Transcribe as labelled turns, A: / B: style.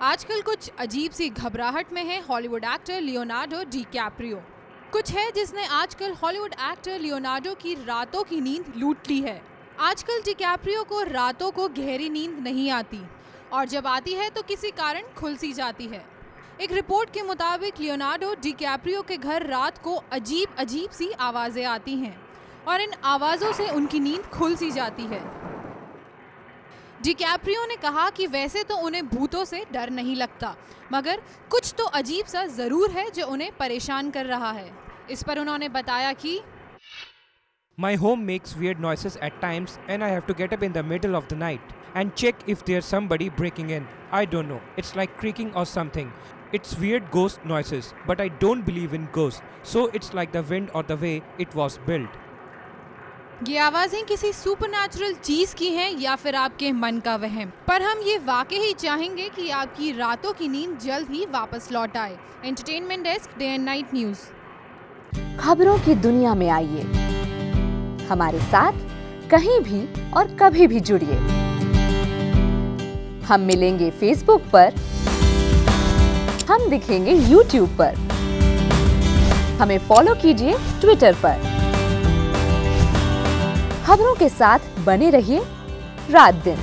A: आजकल कुछ अजीब सी घबराहट में है हॉलीवुड एक्टर लियोनार्डो डिकैप्रियो। कुछ है जिसने आजकल हॉलीवुड एक्टर लियोनार्डो की रातों की नींद लूट ली है। आजकल डिकैप्रियो को रातों को गहरी नींद नहीं आती और जब आती है तो किसी कारण खुल सी जाती है। एक रिपोर्ट के मुताबिक लियोनार्डो डिकैप्रियो के घर रात को अजीब अजीब सी आवाजें आती हैं और इन आवाज़ों से उनकी नींद खुल सी जाती है। डिकैप्रियो ने कहा कि वैसे तो उन्हें भूतों से डर नहीं लगता, मगर कुछ तो अजीब सा ज़रूर है जो उन्हें परेशान कर रहा है। इस पर उन्होंने बताया कि
B: My home makes weird noises at times and I have to get up in the middle of the night and check if there's somebody breaking in. I don't know, it's like creaking or something. It's weird ghost noises, but I don't believe in ghosts, so it's like the wind or the way it was built.
A: ये आवाज़ें किसी supernatural चीज़ की हैं या फिर आपके मन का वहम, पर हम ये वाकई ही चाहेंगे कि आपकी रातों की नींद जल्द ही वापस लौट आए। Entertainment desk, day and night news.
C: खबरों की दुनिया में आइए, हमारे साथ कहीं भी और कभी भी जुड़िए। हम मिलेंगे फेसबुक पर, हम दिखेंगे यूट्यूब पर, हमें फॉलो कीजिए ट्विटर पर। खबरों के साथ बने रहिए रात दिन।